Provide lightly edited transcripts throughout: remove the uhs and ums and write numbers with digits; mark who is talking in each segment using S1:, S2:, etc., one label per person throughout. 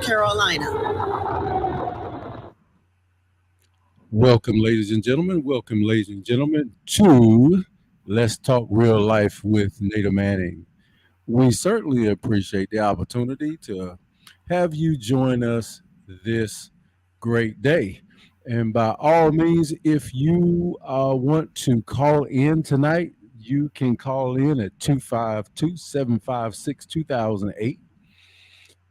S1: Carolina.
S2: Welcome, ladies and gentlemen. Welcome, ladies and gentlemen, to Let's Talk Real Life with Nita Manning. We certainly appreciate the opportunity to have you join us this great day. And by all means, if you want to call in tonight, you can call in at 252-756-2008.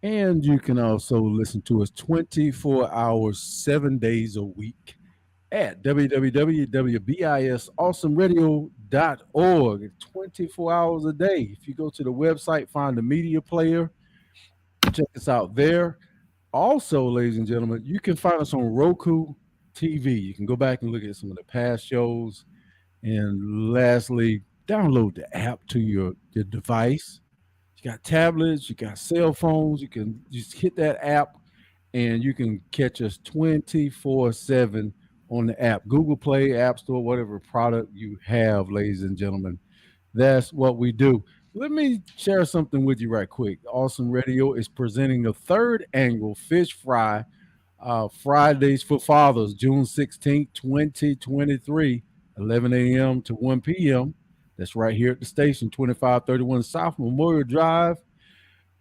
S2: And you can also listen to us 24 hours, 7 days a week at www.bisawesomeradio.org 24 hours a day. If you go to the website, find the media player, check us out there. Also, ladies and gentlemen, you can find us on Roku TV. You can go back and look at some of the past shows. And lastly, download the app to your device. You got tablets, you got cell phones, you can just hit that app and you can catch us 24/7 on the app. Google Play, App Store, whatever product you have, ladies and gentlemen. That's what we do. Let me share something with you right quick. Awesome Radio is presenting the third annual Fish Fry Fridays for Fathers, June 16th, 2023, 11 a.m. to 1 p.m. That's right here at the station, 2531 South Memorial Drive,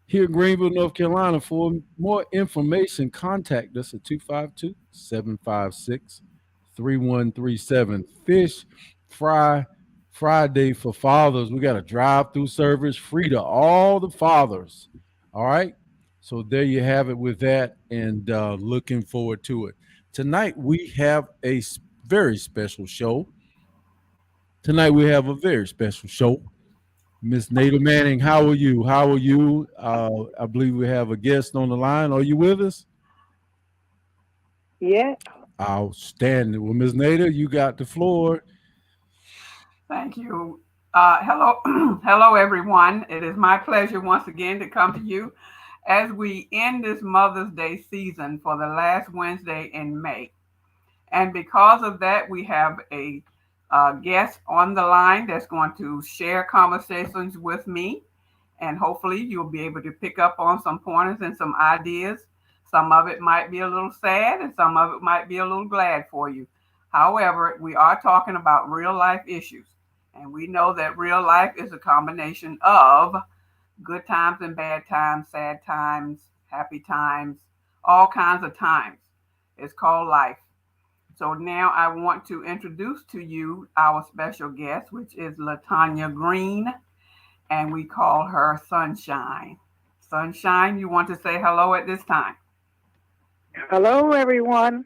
S2: here in Greenville, North Carolina. For more information, contact us at 252-756-3137. Fish Fry Friday for Fathers. We got a drive-through service free to all the fathers. All right. So there you have it with that, and looking forward to it. Tonight we have a very special show. Tonight we have a very special show. Miss Nada Manning, how are you? How are you? I believe we have a guest on the line. Are you with us?
S3: Yeah.
S2: Outstanding. Well, Miss Nada, you got the floor.
S4: Thank you. Hello, hello, everyone. It is my pleasure once again to come to you as we end this Mother's Day season for the last Wednesday in May. And because of that, we have a guest on the line that's going to share conversations with me. And hopefully, you'll be able to pick up on some pointers and some ideas. Some of it might be a little sad, and some of it might be a little glad for you. However, we are talking about real life issues. And we know that real life is a combination of good times and bad times, sad times, happy times, all kinds of times. It's called life. So now I want to introduce to you our special guest, which is Latanya Green, and we call her Sunshine. Sunshine, you want to say hello at this time?
S3: Hello, everyone.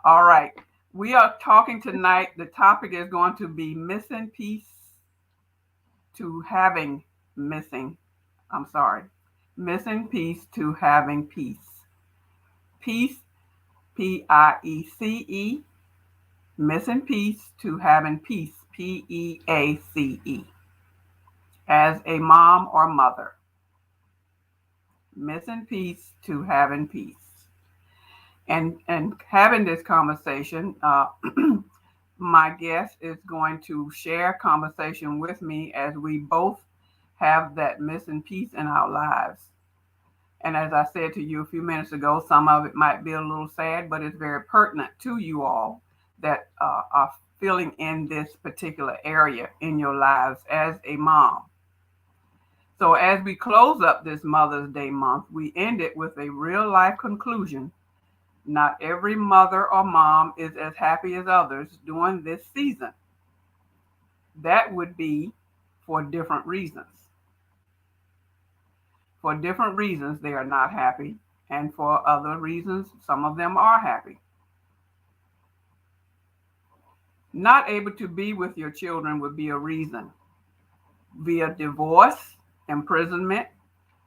S4: All right. We are talking tonight. The topic is going to be missing piece to having missing. I'm sorry. Missing piece to having peace. Peace, Piece. Missing piece to having peace, Peace. As a mom or mother. Missing piece to having peace. And having this conversation, my guest is going to share conversation with me as we both have that missing piece in our lives. And as I said to you a few minutes ago, some of it might be a little sad, but it's very pertinent to you all that are feeling in this particular area in your lives as a mom. So as we close up this Mother's Day month, we end it with a real life conclusion. Not every mother or mom is as happy as others during this season. That would be for different reasons. For different reasons, they are not happy. And for other reasons, some of them are happy. Not able to be with your children would be a reason. Via divorce, imprisonment,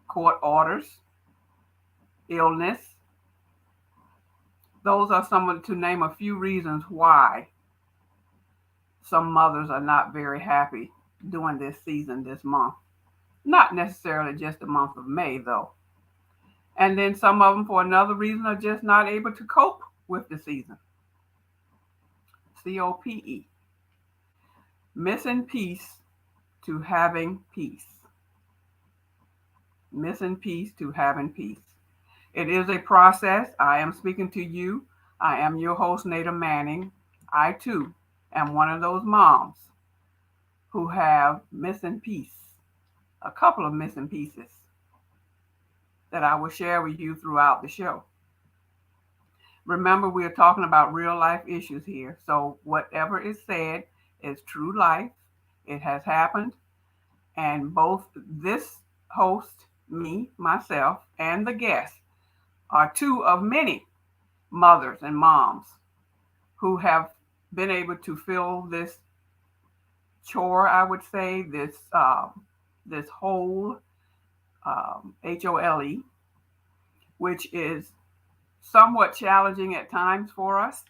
S4: court orders, illness. Those are some of, to name a few reasons why some mothers are not very happy during this season, this month. Not necessarily just the month of May, though. And then some of them, for another reason, are just not able to cope with the season. COPE. Missing peace to having peace. Missing peace to having peace. It is a process. I am speaking to you. I am your host, Nada Manning. I too am one of those moms who have missing piece, a couple of missing pieces that I will share with you throughout the show. Remember, we are talking about real life issues here. So whatever is said is true life. It has happened. And both this host, me, myself, and the guest are two of many mothers and moms who have been able to fill this chore, I would say, this whole HOLE, which is somewhat challenging at times for us.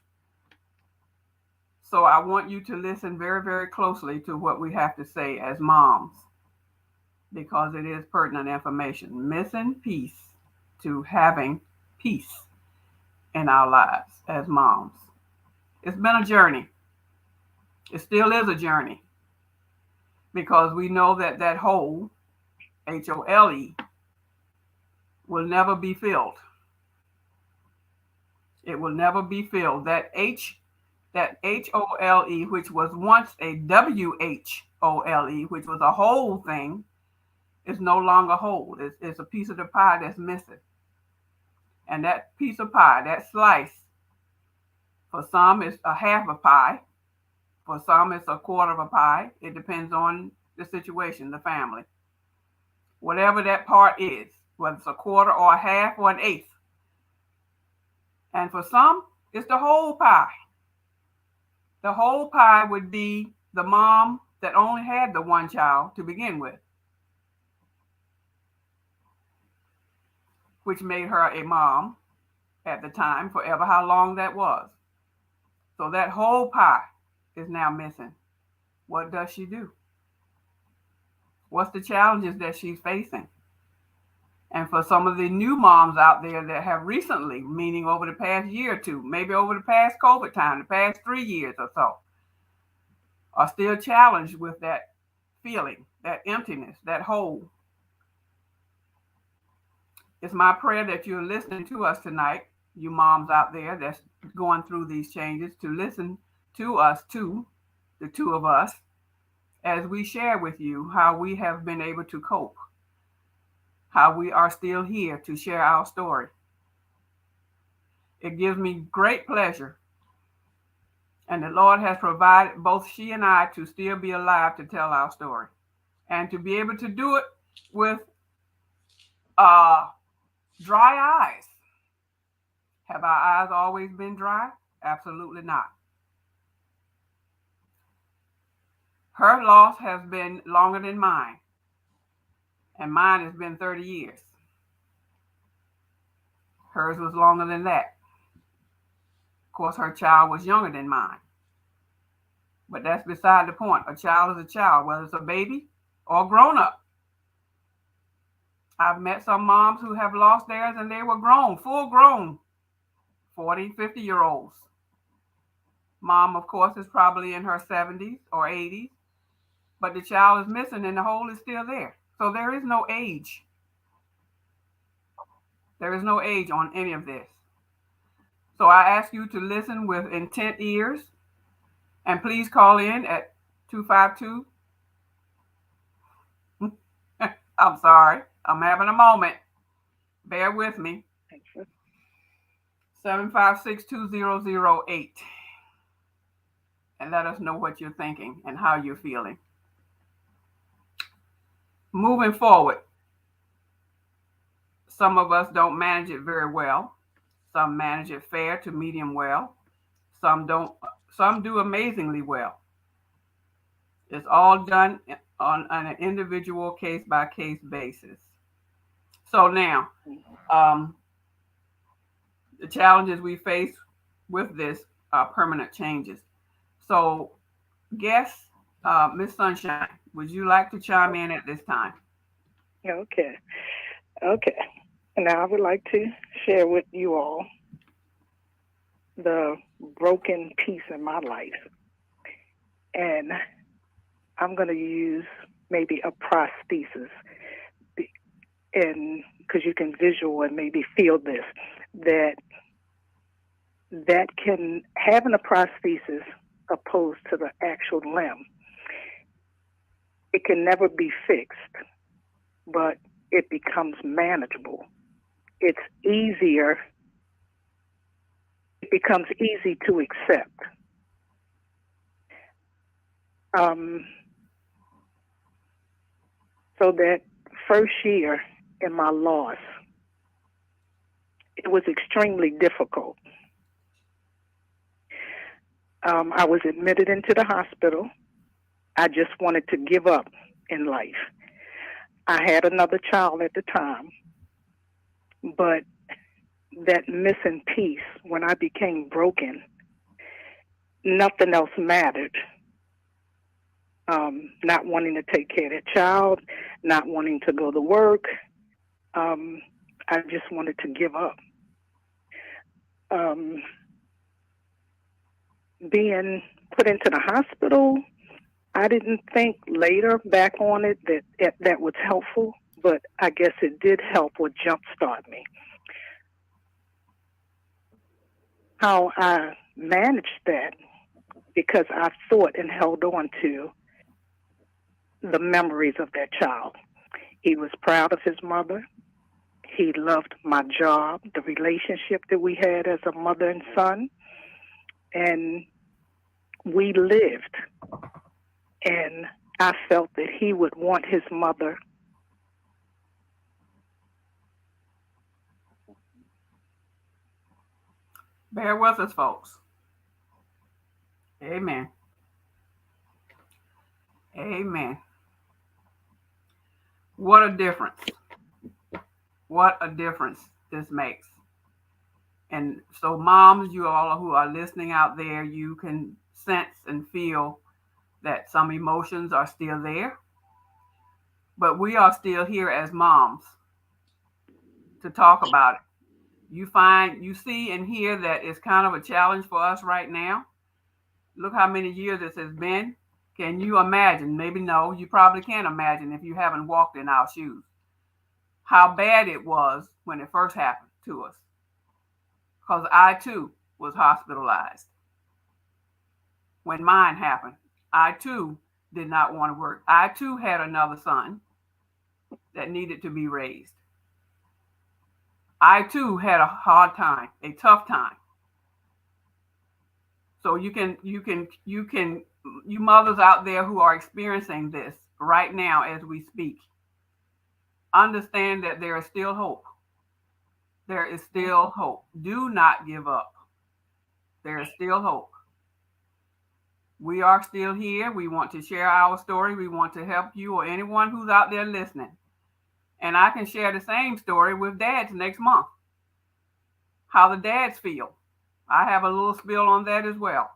S4: So I want you to listen very, very closely to what we have to say as moms, because it is pertinent information. Missing peace to having peace in our lives as moms. It's been a journey. It still is a journey, because we know that that hole, HOLE, will never be filled. It will never be filled. That HOLE, which was once a WHOLE, which was a whole thing, is no longer whole. It's a piece of the pie that's missing. And that piece of pie, that slice, for some it's a half a pie. For some it's a quarter of a pie. It depends on the situation, the family. Whatever that part is, whether it's a quarter or a half or an eighth. And for some, it's the whole pie. The whole pie would be the mom that only had the one child to begin with, which made her a mom at the time, forever how long that was. So that whole pie is now missing. What does she do? What's the challenges that she's facing? And for some of the new moms out there that have recently, meaning over the past year or two, maybe over the past COVID time, the past 3 years or so, are still challenged with that feeling, that emptiness, that hole. It's my prayer that you're listening to us tonight, you moms out there that's going through these changes, to listen to us too, the two of us, as we share with you how we have been able to cope, how we are still here to share our story. It gives me great pleasure, and the Lord has provided both she and I to still be alive to tell our story, and to be able to do it with dry eyes. Have our eyes always been dry? Absolutely not. Her loss has been longer than mine, and mine has been 30 years. Hers was longer than that. Of course, her child was younger than mine. But that's beside the point. A child is a child, whether it's a baby or a grown up. I've met some moms who have lost theirs and they were grown, full grown, 40, 50-year-olds. Mom, of course, is probably in her 70s or 80s, but the child is missing and the hole is still there. So there is no age. There is no age on any of this. So I ask you to listen with intent ears, and please call in at 252. I'm sorry, I'm having a moment. Bear with me. 756-2008. And let us know what you're thinking and how you're feeling. Moving forward, some of us don't manage it very well. Some manage it fair to medium well. Some don't. Some do amazingly well. It's all done on an individual case-by-case basis. So now, the challenges we face with this are permanent changes. So, guest, Miss Sunshine, would you like to chime in at this time?
S3: Okay. Now I would like to share with you all the broken piece in my life. And I'm going to use maybe a prosthesis. and because you can visual and maybe feel this, that can having a prosthesis opposed to the actual limb, it can never be fixed, but it becomes manageable. It's easier. It becomes easy to accept. Um, so that first year in my loss, it was extremely difficult. I was admitted into the hospital. I just wanted to give up in life. I had another child at the time, but that missing piece, when I became broken, nothing else mattered. Not wanting to take care of that child, not wanting to go to work. I just wanted to give up. Um, Being put into the hospital, I didn't think later back on it that was helpful, but I guess it did help or jumpstart me. How I managed that, because I thought and held on to the memories of that child. He was proud of his mother. He loved my job, the relationship that we had as a mother and son, and we lived. And I felt that he would want his mother.
S4: Bear with us, folks. Amen. Amen. What a difference. What a difference this makes. And so, moms, you all who are listening out there, you can sense and feel that some emotions are still there. But we are still here as moms to talk about it. You see and hear that it's kind of a challenge for us right now. Look how many years this has been. Can you imagine? Maybe no, you probably can't imagine if you haven't walked in our shoes. How bad it was when it first happened to us. Because I too was hospitalized. When mine happened, I too did not want to work. I too had another son that needed to be raised. I too had a hard time, a tough time. So you mothers out there who are experiencing this right now as we speak, understand that there is still hope. There is still hope. Do not give up. There is still hope. We are still here. We want to share our story. We want to help you or anyone who's out there listening. And I can share the same story with dads next month. How the dads feel. I have a little spill on that as well.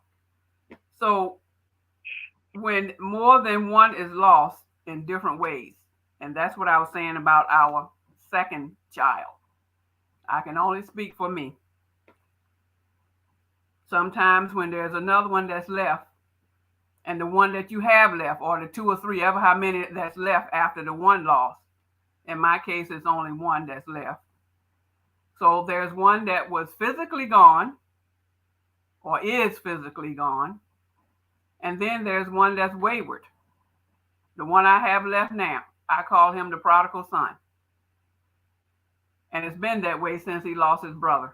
S4: So when more than one is lost in different ways, and that's what I was saying about our second child. I can only speak for me. Sometimes when there's another one that's left, and the one that you have left, or the two or three, ever how many that's left after the one loss. In my case, it's only one that's left. So there's one that was physically gone, or is physically gone. And then there's one that's wayward. The one I have left now, I call him the prodigal son. And it's been that way since he lost his brother.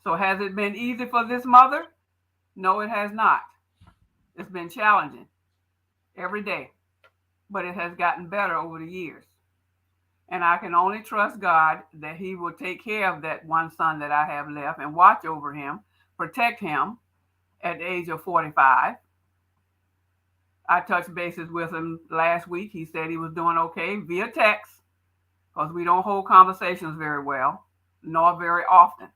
S4: So has it been easy for this mother? No, it has not. It's been challenging every day, but it has gotten better over the years. And I can only trust God that he will take care of that one son that I have left and watch over him, protect him at the age of 45. I touched bases with him last week. He said he was doing okay via text, because we don't hold conversations very well, nor very often.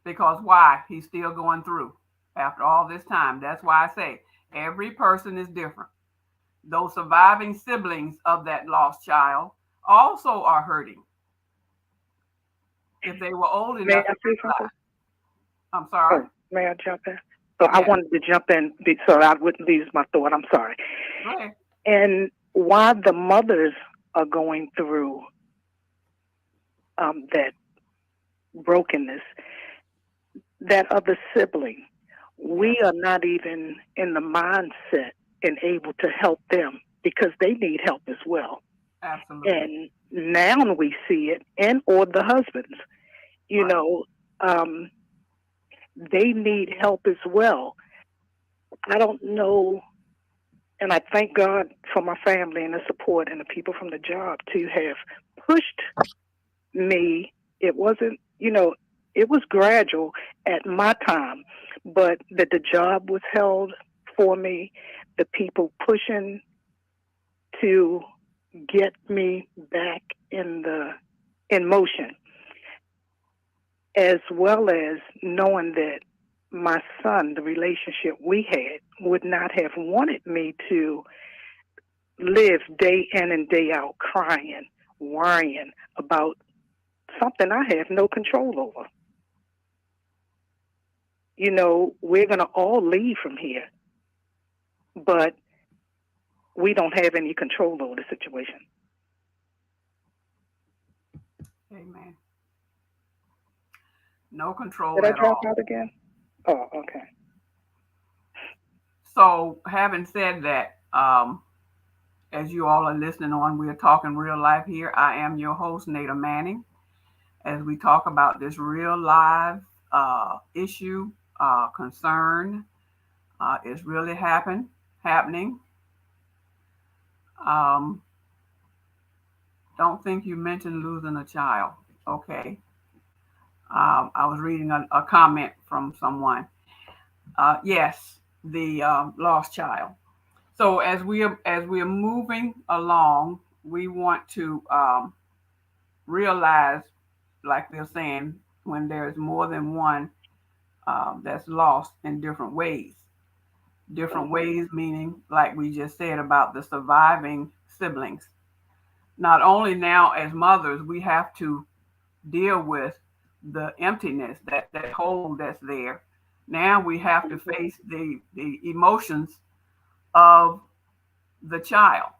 S4: Because why? He's still going through after all this time. That's why I say every person is different. Those surviving siblings of that lost child also are hurting. If they were old
S3: May
S4: enough
S3: I say something?
S4: I'm sorry.
S3: Oh, may I jump in? So I wanted to jump in so I wouldn't lose my thought. I'm sorry.
S4: Go ahead.
S3: And while the mothers are going through that brokenness, that other sibling,
S4: Yes,
S3: we are not even in the mindset and able to help them because they need help as well.
S4: absolutely.
S3: And now we see it, and or the husbands, you
S4: Right.
S3: know, um, they need help as well. I don't know, and I thank God for my family and the support and the people from the job to have pushed me. It wasn't, it was gradual at my time, but that the job was held for me, the people pushing to get me back in motion, as well as knowing that my son, the relationship we had, would not have wanted me to live day in and day out crying, worrying about something I have no control over. We're going to all leave from here, but we don't have any control over the situation.
S4: Amen. No
S3: Did
S4: control
S3: I
S4: at
S3: drop
S4: all.
S3: out again? Oh, okay.
S4: So, having said that, as you all are listening on, we are talking real life here. I am your host, Nada Manning, as we talk about this real live issue, concern. It's really happening. Um, don't think you mentioned losing a child. Okay. I was reading a comment from someone. Yes, the lost child. So as we are moving along, we want to realize, like we're saying, when there's more than one that's lost in different ways. Different
S3: Mm-hmm.
S4: ways meaning, like we just said about the surviving siblings. Not only now as mothers, we have to deal with the emptiness, that hole that's there. Now we have to
S3: Mm-hmm.
S4: face the emotions of the child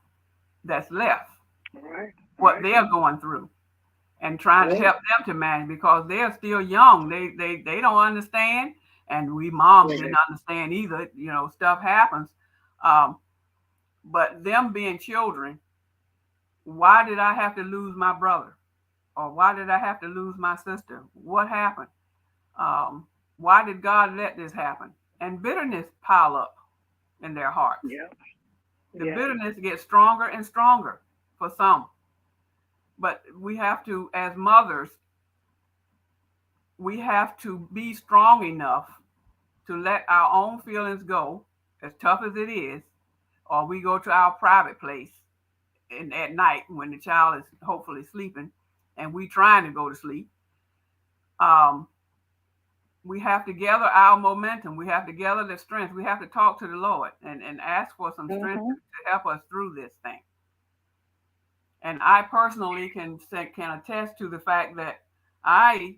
S4: that's left,
S3: Right,
S4: what
S3: right.
S4: they're going through, and trying to
S3: Yeah,
S4: help them to manage because they're still young. They don't understand, and we moms
S3: yeah,
S4: didn't understand either. Stuff happens. Um, but them being children, why did I have to lose my brother? Or why did I have to lose my sister? What happened? Um, why did God let this happen? And bitterness pile up in their hearts.
S3: yeah,
S4: The
S3: yeah.
S4: bitterness gets stronger and stronger for some. But we have to, as mothers, we have to be strong enough to let our own feelings go, as tough as it is, or we go to our private place at night when the child is hopefully sleeping and we trying to go to sleep. Um, we have to gather our momentum. We have to gather the strength. We have to talk to the Lord and ask for some strength
S3: Mm-hmm.
S4: to help us through this thing. And I personally can attest to the fact that I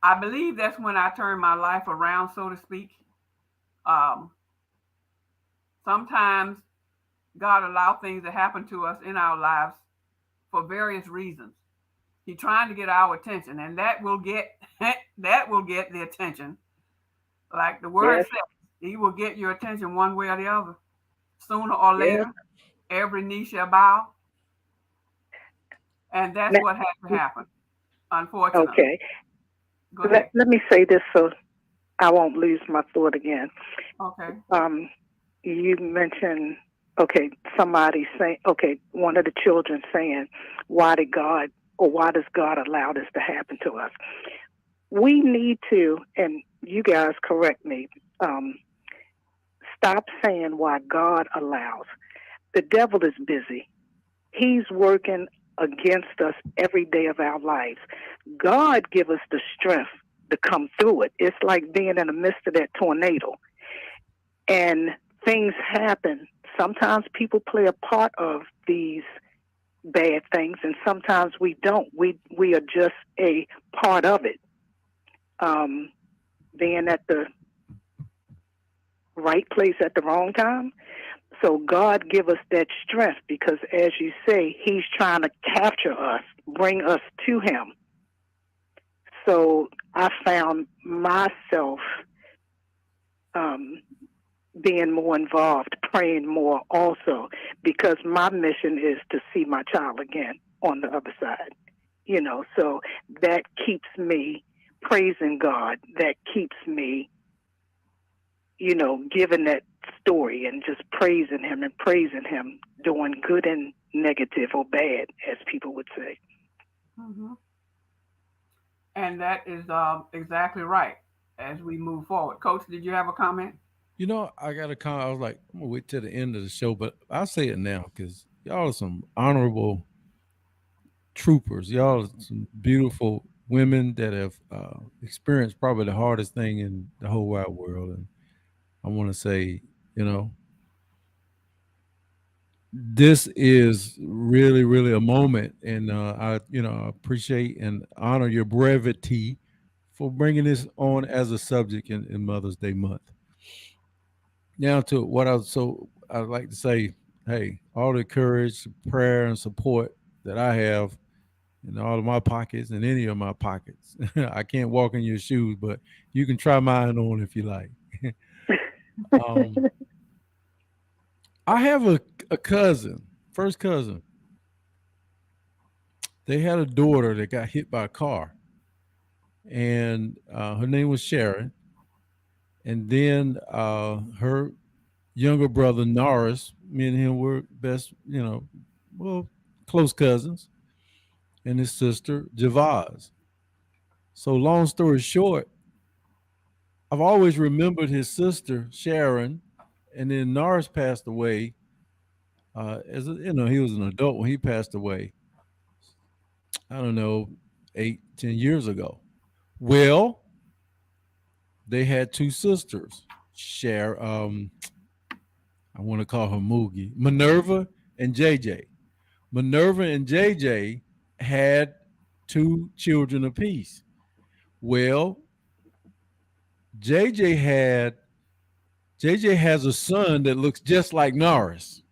S4: I believe that's when I turned my life around, so to speak. Um, Sometimes God allows things to happen to us in our lives for various reasons. He's trying to get our attention, and that will get that will get the attention. Like the word
S3: Yes,
S4: says, He will get your attention one way or the other. Sooner or
S3: yes.
S4: later, every knee shall bow, and that's
S3: Now,
S4: what has to happen. Unfortunately,
S3: okay.
S4: go
S3: Let,
S4: ahead.
S3: let me say this so I won't lose my thought again.
S4: Okay.
S3: Um, you mentioned, okay, somebody saying, okay, one of the children saying, why did God or why does God allow this to happen to us? We need to, and you guys correct me, um, stop saying why God allows. The devil is busy. He's working against us every day of our lives. God give us the strength to come through it. It's like being in the midst of that tornado and things happen. Sometimes people play a part of these bad things and sometimes we don't. We are just a part of it. Um, Being at the right place at the wrong time. So God give us that strength because, as you say, He's trying to capture us, bring us to Him. So I found myself um, being more involved, praying more also, because my mission is to see my child again on the other side. So that keeps me praising God. That keeps me, giving that story and just praising Him, doing good and negative or bad, as people would say.
S4: Hmm. And that is exactly right as we move forward. Coach, did you have a comment?
S2: I got a comment. I was like, I'm gonna wait till the end of the show, but I'll say it now because y'all are some honorable troopers. Y'all are some beautiful women that have experienced probably the hardest thing in the whole wide world. And I want to say, you know, this is really, really a moment, and I appreciate and honor your brevity for bringing this on as a subject in Mother's Day month. Now to what I'd like to say, hey, all the courage, prayer, and support that I have in all of my pockets and any of my pockets. I can't walk in your shoes, but you can try mine on if you like. um, I have a cousin, first cousin. They had a daughter that got hit by a car, and her name was Sharon. And then her younger brother Norris, me and him were best, well, close cousins, and his sister Javaz. So long story short, I've always remembered his sister Sharon, and then Norris passed away. He was an adult when he passed away. I don't know, 8, 10 years ago. Well, they had two sisters. Share, I want to call her Moogie, Minerva and JJ. Minerva and JJ had two children apiece. Well, JJ had JJ has a son that looks just like Norris.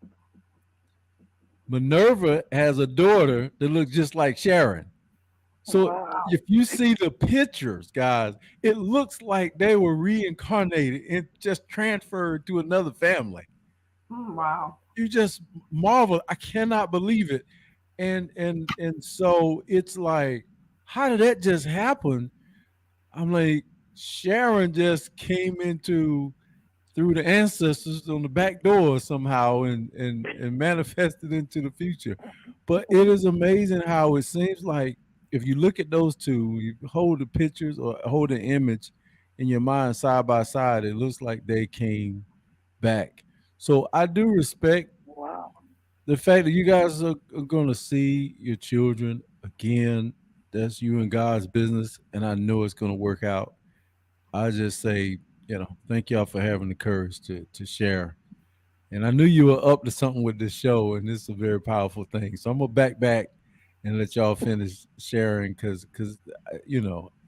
S2: Minerva has a daughter that looks just like Sharon. So
S3: Wow.
S2: if you see the pictures, guys, it looks like they were reincarnated and just transferred to another family.
S4: Wow.
S2: You just marvel. I cannot believe it. And so it's like, how did that just happen? I'm like, Sharon just came into through the ancestors on the back door somehow and manifested into the future. But it is amazing how it seems like if you look at those two, you hold the pictures or hold an image in your mind side by side, it looks like they came back. So I do respect
S3: Wow.
S2: the fact that you guys are going to see your children again. That's you and God's business, and I know it's going to work out. I just say, thank y'all for having the courage to share. And I knew you were up to something with this show, and this is a very powerful thing. So I'm gonna back and let y'all finish sharing, because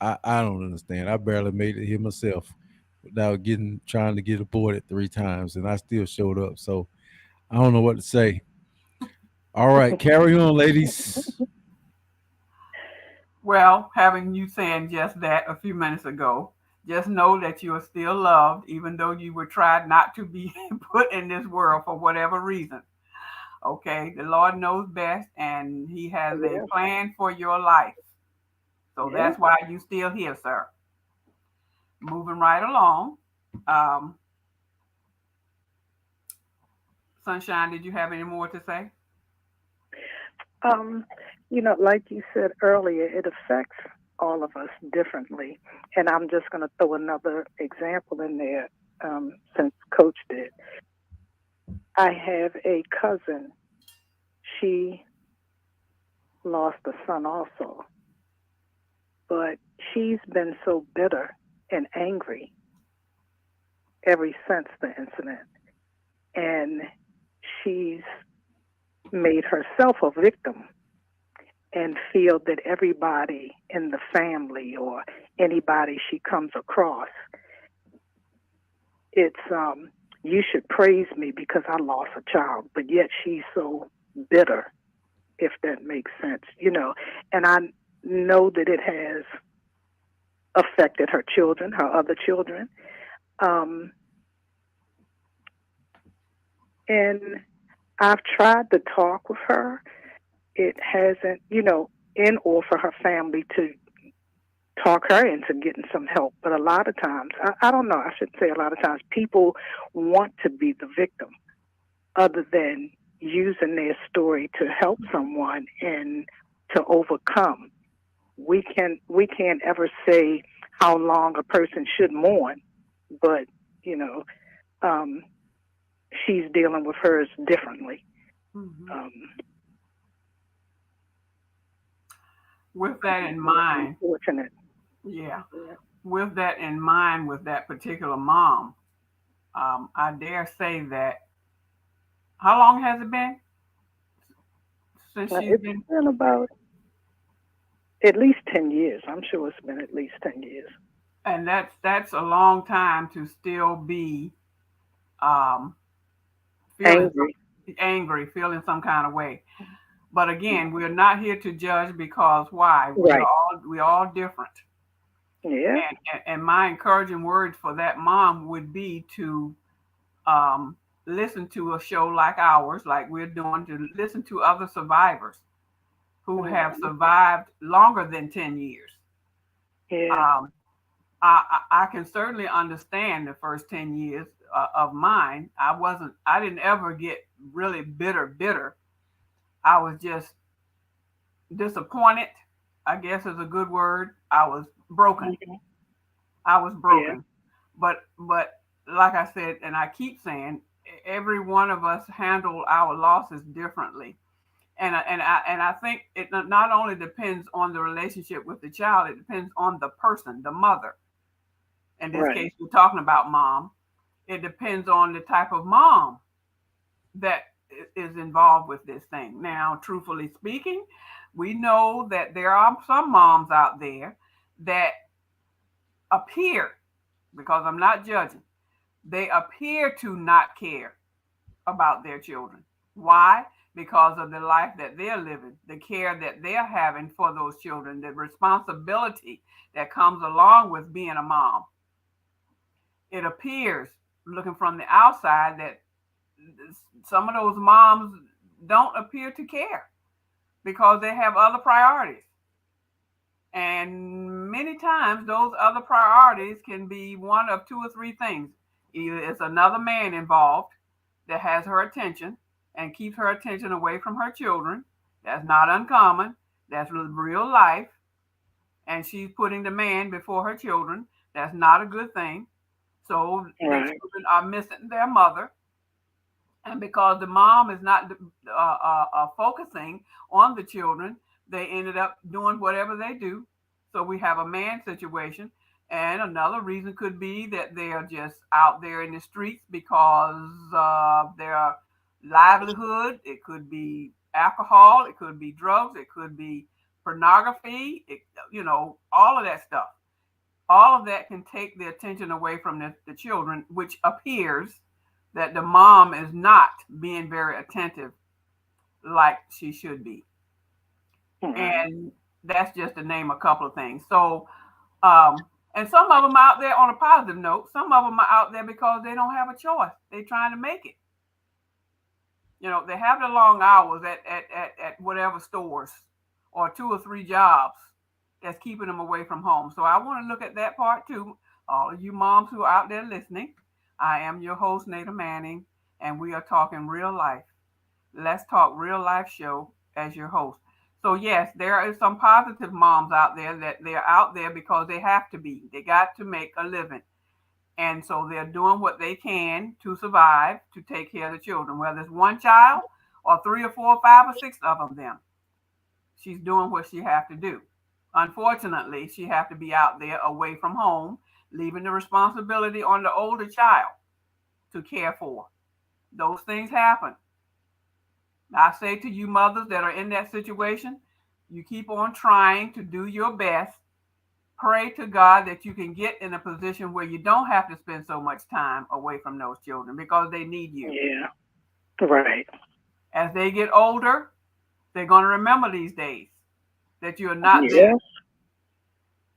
S2: I don't understand. I barely made it here myself without getting trying to get aborted 3 times, and I still showed up. So I don't know what to say. All right, carry on, ladies.
S4: Well, having you saying just that a few minutes ago, just know that you are still loved, even though you were tried not to be put in this world for whatever reason. Okay, the Lord knows best, and He has a
S3: Yeah.
S4: plan for your life. So
S3: Yeah.
S4: that's why you still here, sir. Moving right along. Um, Sunshine, did you have any more to say?
S3: Um, like you said earlier, it affects all of us differently. And I'm just going to throw another example in there since Coach did. I have a cousin. She lost a son also, but she's been so bitter and angry ever since the incident. And she's made herself a victim and feel that everybody in the family or anybody she comes across, it's you should praise me because I lost a child, but yet she's so bitter, if that makes sense, And I know that it has affected her children, her other children. Um, and I've tried to talk with her. It hasn't, in or for her family to talk her into getting some help. But a lot of times, I don't know, I shouldn't say a lot of times, people want to be the victim other than using their story to help someone and to overcome. We can't ever say how long a person should mourn, but you know, um, she's dealing with hers differently.
S4: Mm-hmm.
S3: Um,
S4: With that in
S3: it's
S4: mind,
S3: unfortunate.
S4: yeah, with that in mind, with that particular mom, I dare say that how long has it been since she's
S3: It's
S4: been,
S3: been about at least 10 years. I'm sure it's been at least 10 years.
S4: and that's a long time to still be um, feeling
S3: Angry.
S4: angry, feeling some kind of way. But again, we're not here to judge because why?
S3: Right.
S4: We're all different.
S3: Yeah.
S4: And my encouraging words for that mom would be to um, listen to a show like ours, like we're doing, to listen to other survivors who have
S3: Hmm.
S4: survived longer than 10 years.
S3: Yeah.
S4: Um, I can certainly understand the first 10 years of mine. I didn't ever get really bitter. I was just disappointed, I guess is a good word. I was broken.
S3: Hmm.
S4: I was
S3: Yeah.
S4: broken. But like I said, and I keep saying, every one of us handle our losses differently. And I think it not only depends on the relationship with the child, it depends on the person, the mother. In this
S3: Right.
S4: case, we're talking about mom. It depends on the type of mom that is involved with this thing. Now, truthfully speaking, we know that there are some moms out there that appear, because I'm not judging, they appear to not care about their children. Why? Because of the life that they're living, the care that they're having for those children, the responsibility that comes along with being a mom. It appears, looking from the outside, that some of those moms don't appear to care because they have other priorities. And many times, those other priorities can be one of two or three things. Either it's another man involved that has her attention and keeps her attention away from her children. That's not uncommon. That's real life. And she's putting the man before her children. That's not a good thing. So the
S3: Right.
S4: children are missing their mother. And because the mom is not focusing on the children, they ended up doing whatever they do. So we have a man situation. And another reason could be that they are just out there in the streets because of their livelihood. It could be alcohol, it could be drugs, it could be pornography, all of that stuff. All of that can take the attention away from the children, which appears that the mom is not being very attentive like she should be.
S3: Right.
S4: And that's just to name a couple of things. So, and some of them out there on a positive note, some of them are out there because they don't have a choice. They're trying to make it. They have the long hours at whatever stores or two or three jobs that's keeping them away from home. So I want to look at that part too. All of you moms who are out there listening, I am your host, Nada Manning, and we are talking real life. Let's Talk Real Life show as your host. So yes, there is some positive moms out there that they're out there because they have to be. They got to make a living. And so they're doing what they can to survive, to take care of the children, whether it's one child or three or four or five or six of them. She's doing what she have to do. Unfortunately, she have to be out there away from home, leaving the responsibility on the older child to care for. Those things happen. I say to you mothers that are in that situation, you keep on trying to do your best Pray to God that you can get in a position where you don't have to spend so much time away from those children because they need you.
S3: Yeah. Right.
S4: As they get older, they're going to remember these days that you're not there.
S3: Yeah.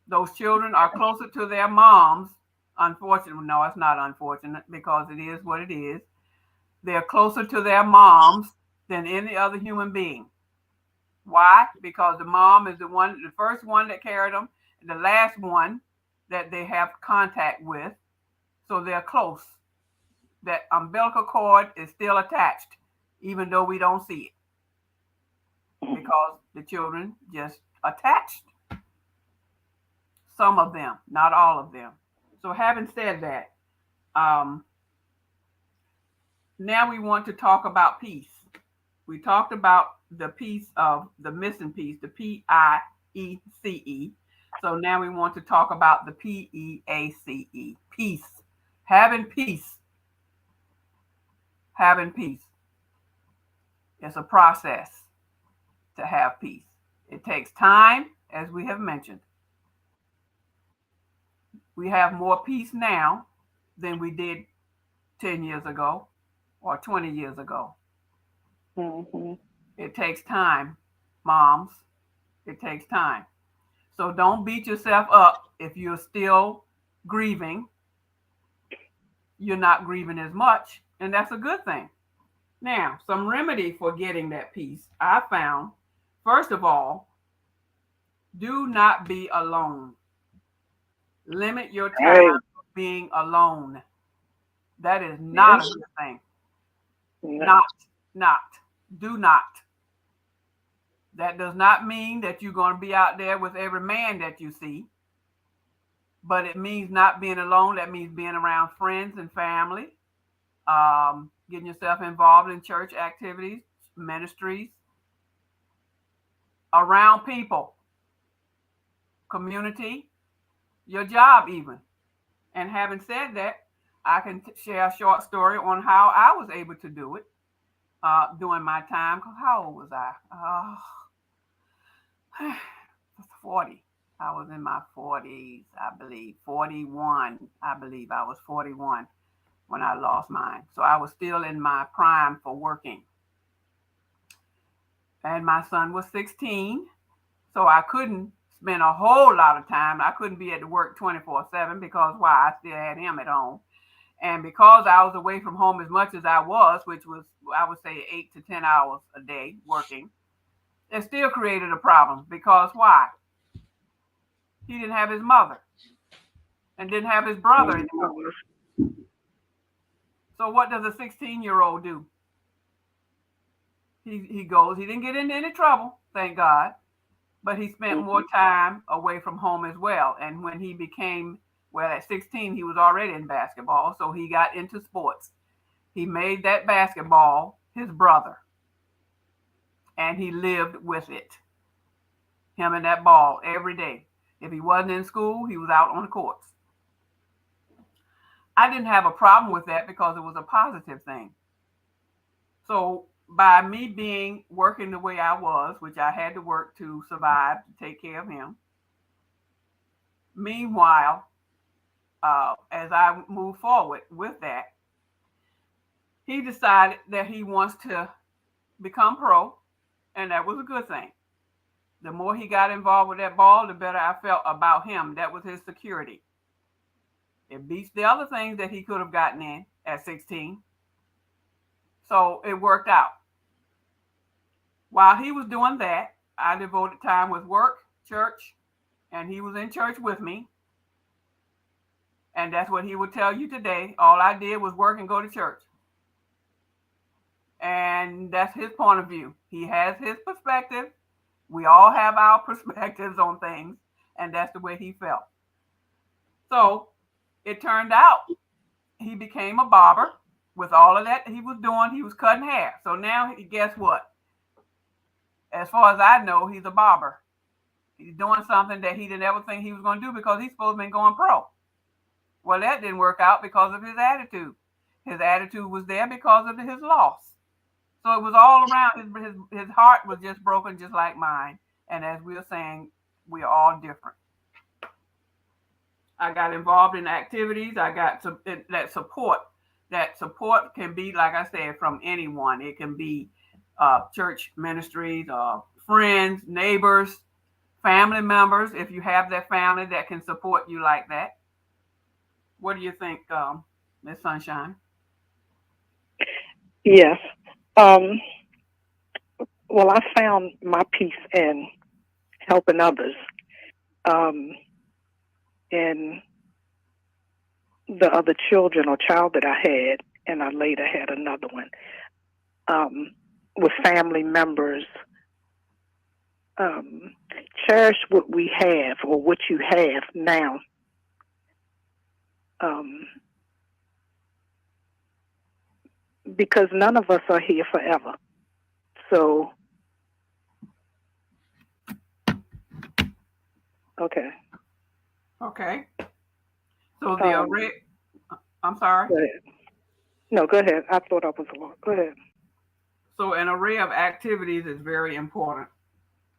S4: Those children are closer to their moms. Unfortunately, no, it's not unfortunate because it is what it is. They're closer to their moms than any other human being. Why? Because the mom is the first one that carried them, and the last one that they have contact with. So they're close. That umbilical cord is still attached, even though we don't see it, because the children just attached. Some of them, not all of them. So having said that, um, now we want to talk about peace. We talked about the piece of the missing piece, the PIECE. So now we want to talk about the PEACE, peace. Having peace. Having peace. It's a process to have peace. It takes time, as we have mentioned. We have more peace now than we did 10 years ago or 20 years ago.
S3: Mm-hmm.
S4: It takes time, moms. It takes time. So don't beat yourself up if you're still grieving. You're not grieving as much, and that's a good thing. Now, some remedy for getting that peace I found. First of all, do not be alone. Limit your time
S3: Right.
S4: being alone. That is not a
S3: Yes.
S4: good thing.
S3: No.
S4: Not, not, do not. That does not mean that you're going to be out there with every man that you see, but it means not being alone. That means being around friends and family, getting yourself involved in church activities, ministries, around people, community, your job, even. And having said that, I can share a short story on how I was able to do it during my time. Because how old was I? 40. I was in my 40s, I believe. 41. I believe I was 41 when I lost mine. So I was still in my prime for working. And my son was 16. So I couldn't spend a whole lot of time. I couldn't be at the work 24/7 because why? I still had him at home. And because I was away from home as much as I was, which was, I would say, 8 to 10 hours a day working, it still created a problem because why? He didn't have his mother and didn't have his brother anymore. So what does a 16-year-old do? He goes, he didn't get into any trouble, thank God, but he spent more time away from home as well. And when he became, well, at 16, he was already in basketball, so he got into sports. He made that basketball his brother, and he lived with it. Him and that ball every day. If he wasn't in school, he was out on the courts. I didn't have a problem with that because it was a positive thing. So by me being working the way I was, which I had to work to survive, to take care of him. Meanwhile, as I move forward with that, he decided that he wants to become pro, and that was a good thing. The more he got involved with that ball, the better I felt about him. That was his security. It beats the other things that he could have gotten in at 16. So it worked out. While he was doing that, I devoted time with work, church, and he was in church with me. And that's what he would tell you today. All I did was work and go to church. And that's his point of view. He has his perspective. We all have our perspectives on things. And that's the way he felt. So it turned out he became a barber. With all of that he was doing, he was cutting hair. So now, guess what? As far as I know, he's a barber. He's doing something that he didn't ever think he was going to do because he's supposed to be going pro. Well, that didn't work out because of his attitude. His attitude was there because of his loss. So it was all around. His heart was just broken, just like mine. And as we were saying, we are all different. I got involved in activities. I got that support. That support can be, like I said, from anyone. It can be church ministries, friends, neighbors, family members. If you have that family that can support you like that, what do you think, Miss Sunshine?
S3: Yes. Um, well, I found my peace in helping others. Um, and the other children or child that I had, and I later had another one, um, with family members. Um, cherish what we have or what you have now. Um, because none of us are here forever. So, okay.
S4: Okay. So the
S3: Um,
S4: array. I'm sorry.
S3: go ahead. No, go ahead. I thought I was alone. Go ahead.
S4: So an array of activities is very important.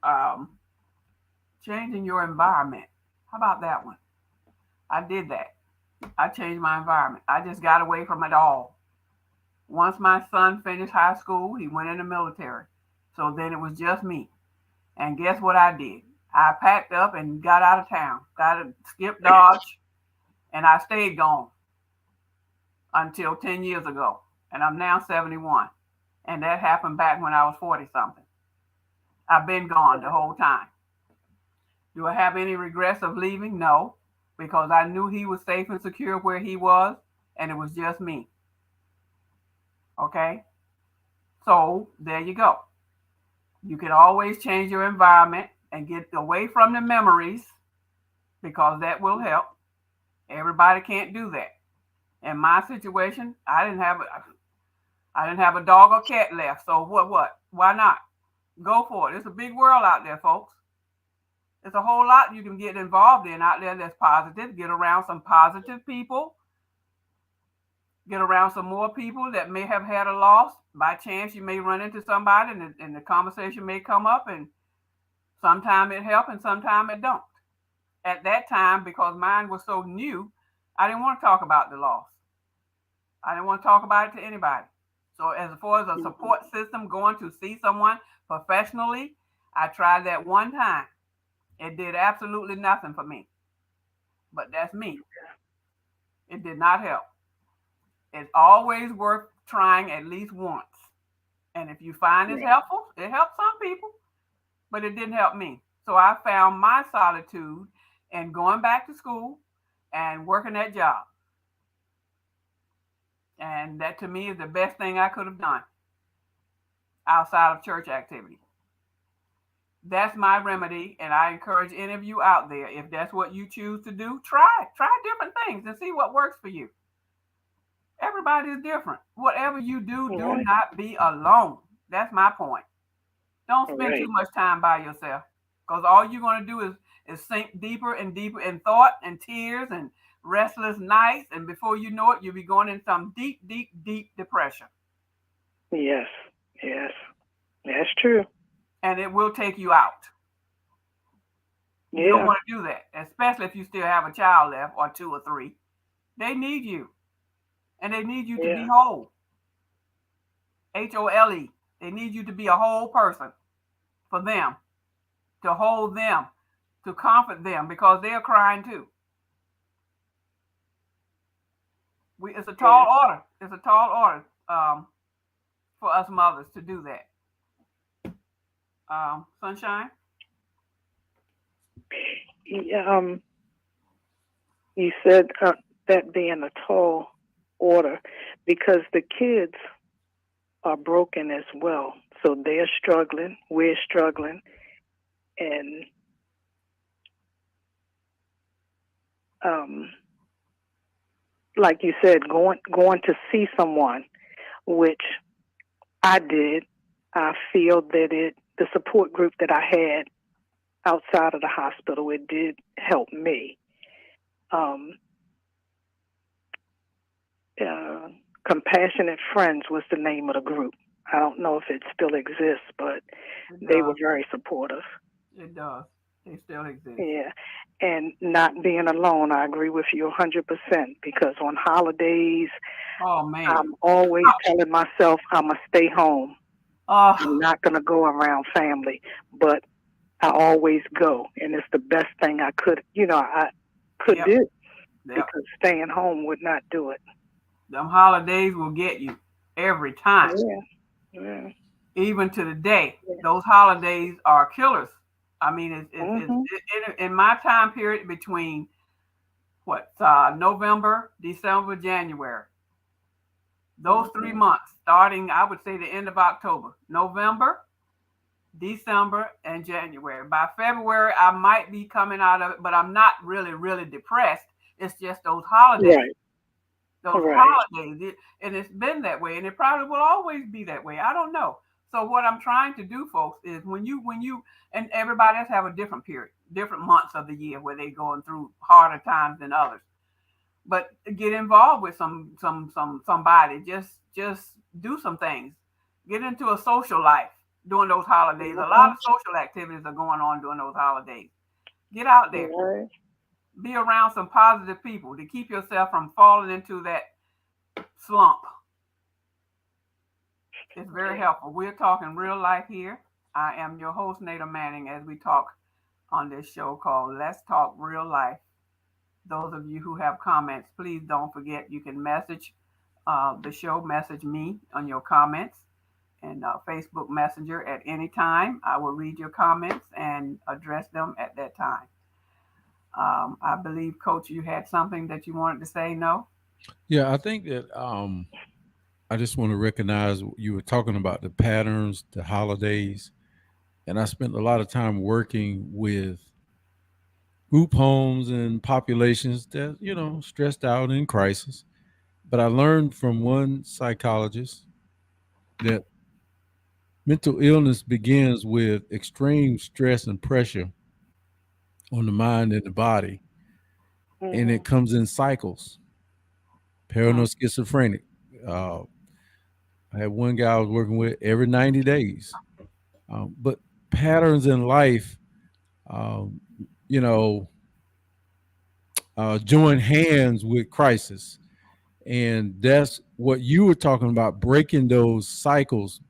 S4: Um, Changing your environment. How about that one? I did that. I changed my environment. I just got away from it all. Once my son finished high school, he went in the military. So then it was just me. And guess what I did? I packed up and got out of town, got to skip Dodge, and I stayed gone until 10 years ago. And I'm now 71. And that happened back when I was 40 something. I've been gone the whole time. Do I have any regrets of leaving? No, because I knew he was safe and secure where he was, and it was just me. Okay? So there you go. You can always change your environment and get away from the memories because that will help. Everybody can't do that. In my situation, I didn't have a dog or cat left. So what? Why not? Go for it. It's a big world out there, folks. There's a whole lot you can get involved in out there that's positive. Get around some positive people. Get around some more people that may have had a loss. By chance, you may run into somebody and the conversation may come up, and sometimes it helps and sometimes it don't. At that time, because mine was so new, I didn't want to talk about the loss. I didn't want to talk about it to anybody. So as far as a
S3: Mhm.
S4: support system, going to see someone professionally, I tried that one time. It did absolutely nothing for me. But that's me. It did not help. It's always worth trying at least once. And if you find it's
S3: Right.
S4: helpful, it helps some people, but it didn't help me. So I found my solitude in going back to school and working that job. And that to me is the best thing I could have done outside of church activity. That's my remedy, and I encourage any of you out there, if that's what you choose to do, try it. Try different things and see what works for you. Everybody is different. Whatever you do, do
S3: Right.
S4: not be alone. That's my point. Don't spend too
S3: Right.
S4: much time by yourself, because all you're going to do is sink deeper and deeper in thought and tears and restless nights, and before you know it, you'll be going in some deep, deep, deep depression,
S3: Yes. Yes. That's true.
S4: and it will take you out. You don't
S3: Yeah.
S4: want to do that, especially if you still have a child left or two or three. They need you, and they need you to be
S3: Yeah.
S4: whole. HOLE. They need you to be a whole person for them, to hold them, to comfort them because they're crying too. It's a
S3: Yeah.
S4: tall order. It's a tall order for us mothers to do that. Sunshine.
S3: Yeah. You said that being a tall order because the kids are broken as well. So they're struggling. We're struggling. And um, like you said, going to see someone, which I did. I feel that the support group that I had outside of the hospital, it did help me. Um, uh, Compassionate Friends was the name of the group. I don't know if it still exists, but
S4: It
S3: they were
S4: does.
S3: very supportive.
S4: It does. They still exist.
S3: Yeah. And not being alone, I agree with you 100% because on holidays,
S4: Oh man.
S3: I'm always telling myself I'm going to stay home. I'm
S4: Oh,
S3: not going to go around family, but I always go. And it's the best thing I could
S4: yep,
S3: do
S4: yep.
S3: because staying home would not do it.
S4: Them holidays will get you every time,
S3: Yeah. Yeah.
S4: even to the day.
S3: Yeah.
S4: Those holidays are killers. I mean,
S3: Hmm.
S4: in my time period between what November, December, January. Those three
S3: Hmm.
S4: months, starting I would say the end of October, November, December, and January. By February, I might be coming out of it, but I'm not really depressed. It's just those holidays.
S3: Right.
S4: Those
S3: Right.
S4: holidays, and it's been that way, and it probably will always be that way. I don't know. So what I'm trying to do, folks, is when you and everybody else have a different period, different months of the year where they're going through harder times than others. But get involved with somebody. Just do some things. Get into a social life during those holidays. A lot
S3: Hmm.
S4: of social activities are going on during those holidays. Get out there.
S3: Right.
S4: Be around some positive people to keep yourself from falling into that slump. It's very
S3: Yeah.
S4: helpful. We're talking real life here. I am your host, Nada Manning, as we talk on this show called Let's Talk Real Life. Those of you who have comments, please don't forget you can message the show, message me on your comments and Facebook Messenger at any time. I will read your comments and address them at that time. I believe, Coach, you had something that you wanted to say. No?
S2: Yeah, I think that I just want to recognize you were talking about the patterns, the holidays, and I spent a lot of time working with group homes and populations that stressed out in crisis. But I learned from one psychologist that mental illness begins with extreme stress and pressure on the mind and the body, and it
S3: Hmm.
S2: comes in cycles.
S4: Mm,
S2: Paranoid schizophrenic. Uh, I had one guy I was working with every 90 days. But patterns in life, um, you know, join hands with crisis. And that's what you were talking about, breaking those cycles,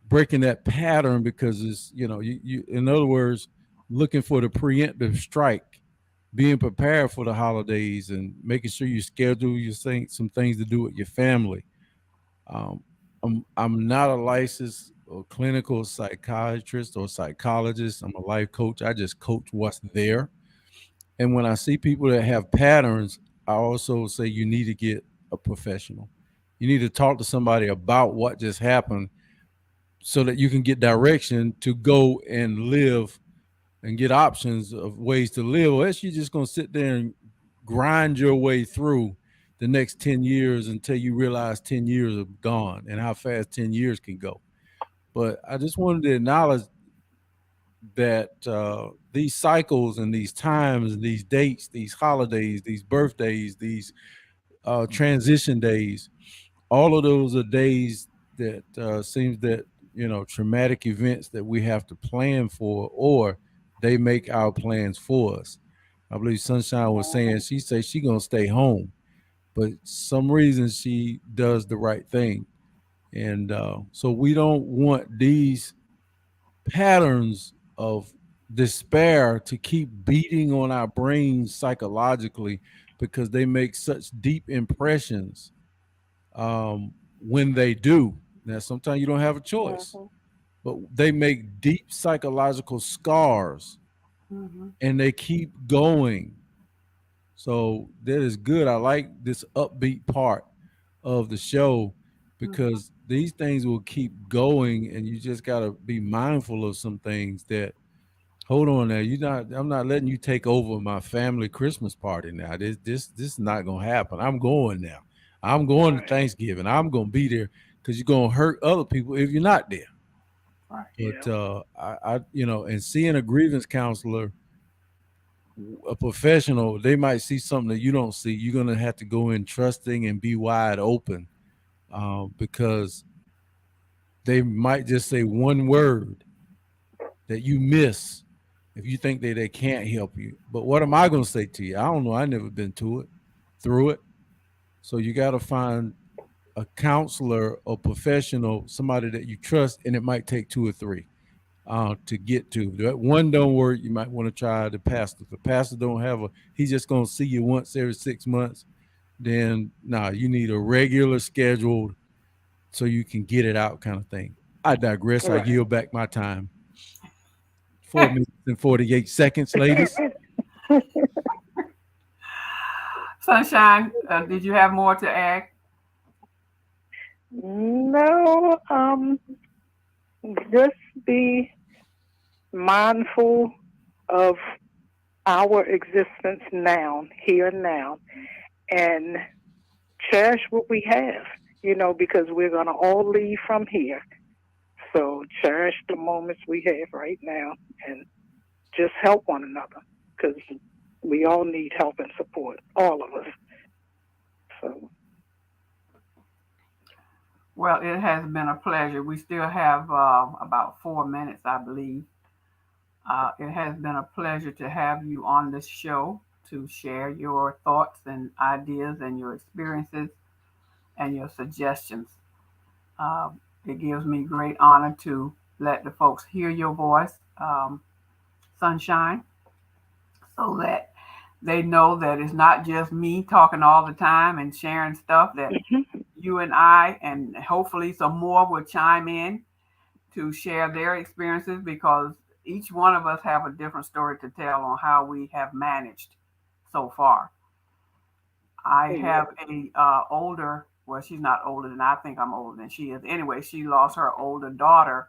S2: breaking that pattern, because you in other words, looking for the preemptive strike, being prepared for the holidays and making sure you schedule some things to do with your family. Um, I'm not a licensed or clinical psychiatrist or psychologist. I'm a life coach. I just coach what's there. And when I see people that have patterns, I also say you need to get a professional. You need to talk to somebody about what just happened so that you can get direction to go and live and get options of ways to live. Or else you're just going to sit there and grind your way through the next 10 years until you realize 10 years are gone and how fast 10 years can go. But I just wanted to acknowledge that these cycles and these times and these dates, these holidays, these birthdays, these transition days, all of those are days that seems that traumatic events that we have to plan for, or they make our plans for us. I believe Sunshine was saying she says she gonna stay home, but some reason she does the right thing, and so we don't want these patterns of despair to keep beating on our brains psychologically, because they make such deep impressions when they do. Now, sometimes you don't have a choice,
S3: Hmm.
S2: but they make deep psychological scars
S4: mm-hmm,
S2: and they keep going. So that is good. I like this upbeat part of the show
S4: mm-hmm.
S2: because these things will keep going, and you just got to be mindful of some things that hold on now. I'm not letting you take over my family Christmas party now. This is not gonna happen. I'm going now. I'm going to
S3: Right.
S2: Thanksgiving. I'm gonna be there because you're gonna hurt other people if you're not there.
S4: Right.
S2: But
S3: Yeah.
S2: and seeing a grievance counselor, a professional, they might see something that you don't see. You're gonna have to go in trusting and be wide open, because they might just say one word that you miss, if you think they can't help you. But what am I going to say to you? I don't know. I never been through it. So you got to find a counselor or professional, somebody that you trust, and it might take two or three to get to. That one don't work, you might want to try the pastor. If the pastor don't have he's just going to see you once every 6 months. Then you need a regular scheduled so you can get it out kind of thing. I digress. I
S3: Right.
S2: yield back my time. 4 minutes and 48 seconds, ladies.
S4: Sunshine, did you have more to add?
S3: No, just be mindful of our existence now, here and now, and cherish what we have, because we're going to all leave from here. So cherish the moments we have right now and just help one another because we all need help and support, all of us. So,
S4: Well, it has been a pleasure. We still have about 4 minutes, I believe. It has been a pleasure to have you on this show to share your thoughts and ideas and your experiences and your suggestions. Uh, it gives me great honor to let the folks hear your voice, Sunshine, so that they know that it's not just me talking all the time and sharing stuff, that
S3: mhm.
S4: you and I, and hopefully some more, will chime in to share their experiences, because each one of us have a different story to tell on how we have managed so far. I
S3: Yeah.
S4: have a older, well, she's not older than I think I'm older than she is. Anyway, she lost her older daughter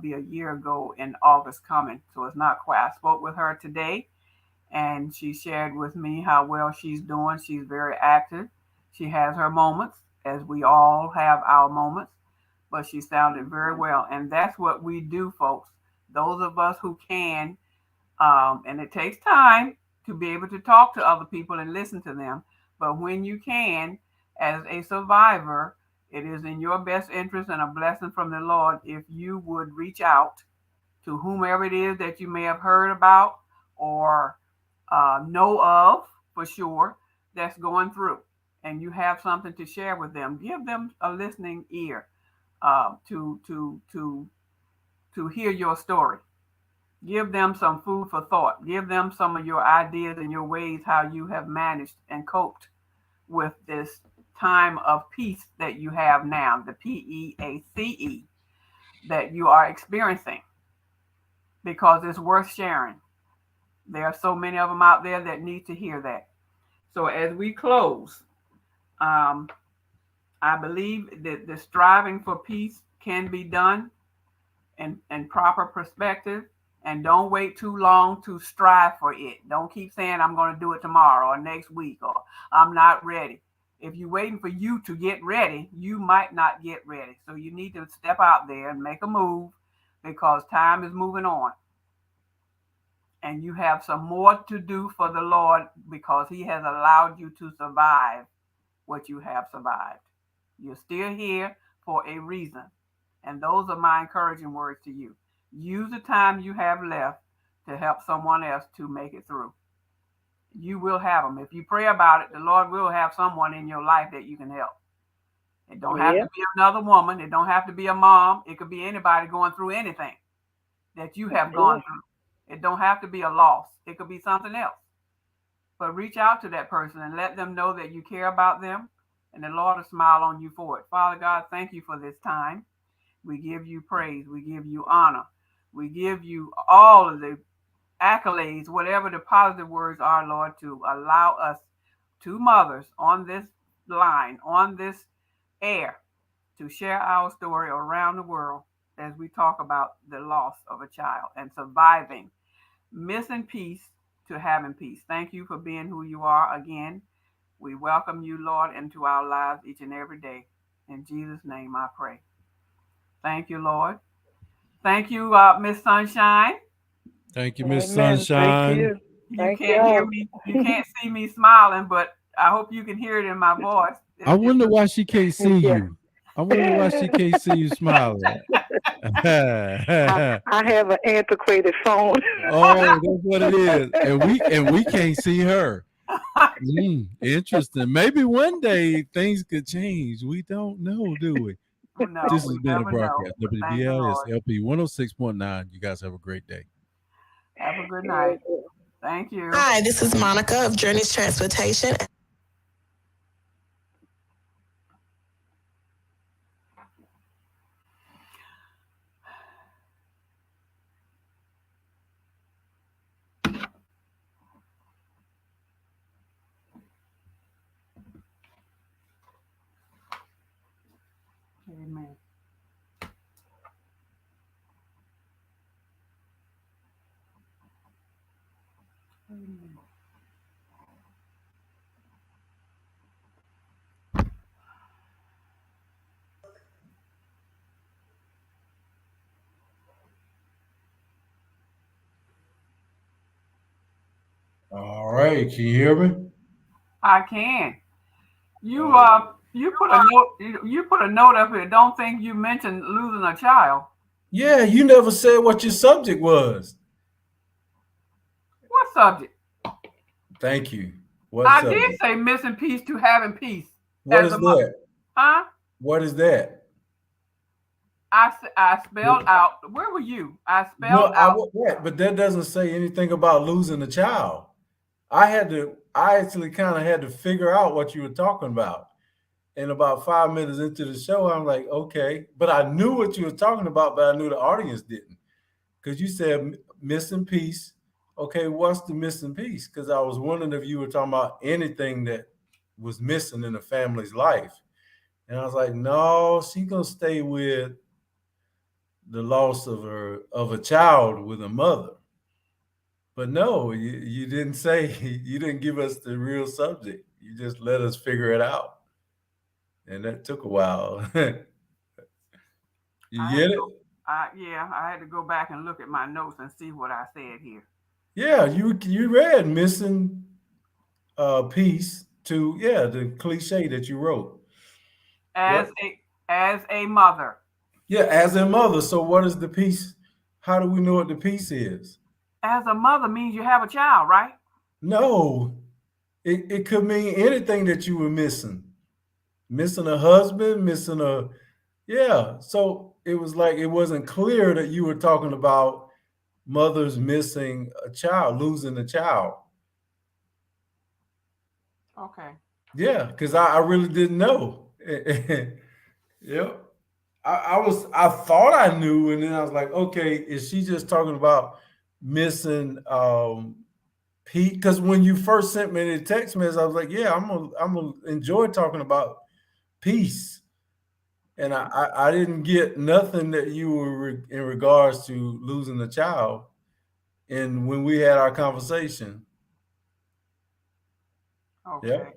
S4: be a year ago in August coming, so it's not quite. I spoke with her today, and she shared with me how well she's doing. She's very active. She has her moments, as we all have our moments, but she sounded very well. And that's what we do, folks. Those of us who can, and it takes time to be able to talk to other people and listen to them. But when you can, as a survivor, it is in your best interest and a blessing from the Lord if you would reach out to whomever it is that you may have heard about or know of for sure that's going through, and you have something to share with them. Give them a listening ear to hear your story. Give them some food for thought. Give them some of your ideas and your ways how you have managed and coped with this time of peace that you have now, the PEACE that you are experiencing, because it's worth sharing. There are so many of them out there that need to hear that. So as we close, um, I believe that the striving for peace can be done in proper perspective. And don't wait too long to strive for it. Don't keep saying, I'm going to do it tomorrow or next week, or I'm not ready. If you're waiting for you to get ready, you might not get ready. So you need to step out there and make a move, because time is moving on. And you have some more to do for the Lord, because He has allowed you to survive what you have survived. You're still here for a reason. And those are my encouraging words to you. Use the time you have left to help someone else to make it through. You will have them. If you pray about it, the Lord will have someone in your life that you can help. It don't have to
S3: Yeah.
S4: be another woman. It don't have to be a mom. It could be anybody going through anything that you have gone
S3: Yeah.
S4: through. It don't have to be a loss. It could be something else. But reach out to that person and let them know that you care about them, and the Lord will smile on you for it. Father God, thank you for this time. We give you praise. We give you honor. We give you all of the accolades, whatever the positive words are, Lord, to allow us, two mothers on this line, on this air, to share our story around the world as we talk about the loss of a child and surviving, missing peace to having peace. Thank you for being who you are again. We welcome you, Lord, into our lives each and every day. In Jesus' name I pray. Thank you, Lord. Thank you, Miss Sunshine.
S2: Thank you, Miss
S3: Amen. Thank
S2: Sunshine.
S3: you.
S4: You
S3: Thank
S4: can't hear
S3: y'all.
S4: me. You can't see me smiling, but I hope you can hear it in my voice.
S2: I
S4: It's
S2: wonder why she can't see
S3: Yeah.
S2: you. I wonder why she can't see you smiling.
S3: I have an antiquated phone.
S2: Oh, that's what it is. And we can't see her. Interesting. Maybe one day things could change. We don't know, do we?
S4: No,
S2: This has
S4: we
S2: been a
S4: never know.
S2: broadcast.
S4: But thank the
S2: WBL is
S4: Lord.
S2: LP 106.9. You guys have a great day.
S4: Have a good night. Thank you.
S1: Hi, this is Monica of Journeys Transportation.
S4: Amen. Amen.
S2: All right. Can you hear me?
S4: I can. You
S2: Oh.
S4: you put a note you put a note up here. Don't think you mentioned losing a child.
S2: Yeah, you never said what your subject was.
S4: What subject?
S2: Thank you. What
S4: I did
S2: subject?
S4: say missing peace to having peace
S2: What
S4: as
S2: is
S4: a mother.
S2: that?
S4: Huh?
S2: What is that?
S4: I spelled out. Where were you? I
S2: No,
S4: spelled out.
S2: right, but that doesn't say anything about losing a child. I actually kind of had to figure out what you were talking about. And about 5 minutes into the show, I'm like, okay. But I knew what you were talking about, but I knew the audience didn't. Because you said missing piece. Okay, what's the missing piece? Because I was wondering if you were talking about anything that was missing in the family's life. And I was like, no, she's gonna stay with the loss of a child with a mother. But no, you didn't say you didn't give us the real subject. You just let us figure it out. And that took a while. You
S4: I had
S2: get
S4: to
S2: it?
S4: go. Yeah, I had to go back and look at my notes and see what I said here.
S2: Yeah, you read missing piece to the cliche that you wrote. Yep.
S4: As a mother,
S2: Yeah, as a mother. So what is the piece? How do we know what the piece is?
S4: as a mother means you have a child, right?
S2: No, it could mean anything that you were missing. Missing a husband, missing a yeah. So it was like it wasn't clear that you were talking about mothers missing a child, losing a child.
S4: Okay.
S2: Yeah, because I really didn't know. Yep. I thought I knew, and then I was like, okay, is she just talking about missing Pete? Because when you first sent me the text message, I was like, yeah, I'm gonna enjoy talking about peace. And I didn't get nothing that you were in regards to losing a child. And when we had our conversation,
S4: Okay.
S2: yep,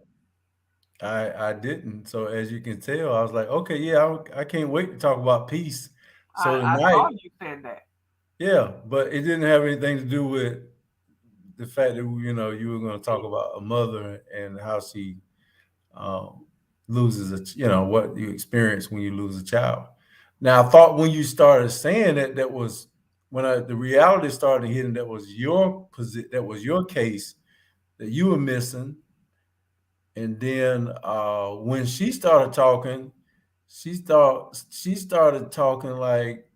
S2: I didn't. So as you can tell, I was like, okay, yeah, I can't wait to talk about peace. So
S4: I
S2: tonight,
S4: saw you said that.
S2: yeah, but it didn't have anything to do with the fact that you were going to talk about a mother and how she um, loses what you experience when you lose a child. Now, I thought when you started saying it, that was when the reality started hitting. That was your position. That was your case that you were missing. And then when she started talking, she started talking like,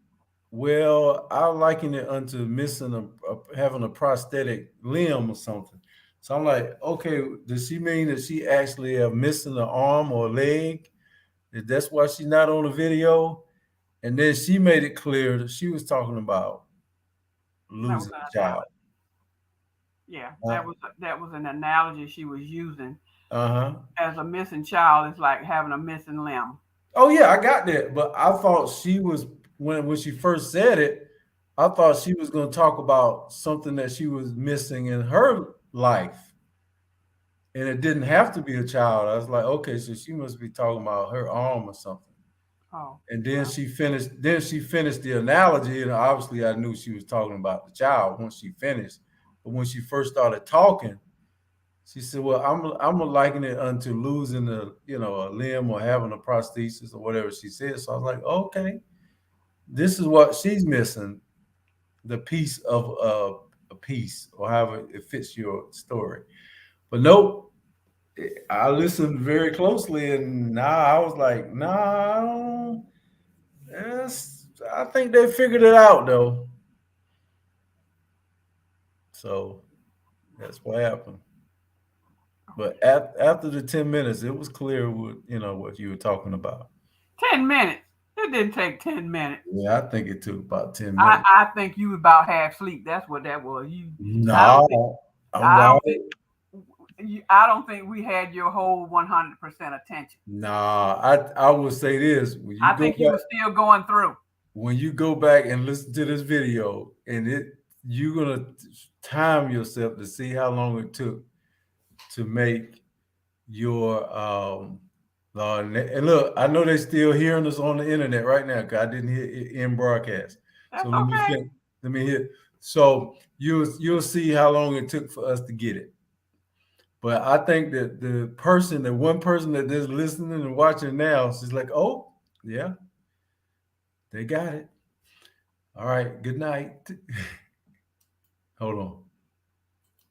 S2: well, I liken it unto missing having a prosthetic limb or something. So I'm like, okay, does she mean that she actually have missing an arm or a leg? That's why she's not on the video? And then she made it clear that she was talking about
S4: That was
S2: losing
S4: an
S2: a child.
S4: analogy. Yeah,
S2: Uh
S4: that was an analogy she was using.
S2: huh.
S4: As a missing child is like having a missing limb.
S2: Oh yeah, I got that. But I thought she was when she first said it, I thought she was going to talk about something that she was missing in her life. And it didn't have to be a child. I was like, okay, so she must be talking about her arm or something.
S4: Oh,
S2: And then
S4: well,
S2: she finished the analogy, and obviously I knew she was talking about the child once she finished. But when she first started talking, she said, "Well, I'm gonna liken it unto losing a limb or having a prosthesis or whatever she said." So I was like, "Okay." this is what she's missing, the piece of a piece, or however it fits your story. But nope, I listened very closely, and now I was like, no, I think they figured it out though. So that's what happened. But after the 10 minutes, it was clear what you were talking about.
S4: 10 minutes. It didn't take 10 minutes.
S2: Yeah, I think it took about 10 minutes.
S4: I think you was about half asleep. That's what that was.
S2: No,
S4: I don't think we had your whole 100% attention.
S2: Nah, I will say this.
S4: I think you were still going through.
S2: When you go back and listen to this video, and you're gonna time yourself to see how long it took to make your and look, I know they're still hearing us on the internet right now because I didn't hear it in broadcast.
S4: That's
S2: so
S4: okay.
S2: let me hear. So you'll see how long it took for us to get it. But I think that the one person that is listening and watching now is like, oh, yeah, they got it. All right, good night. Hold on.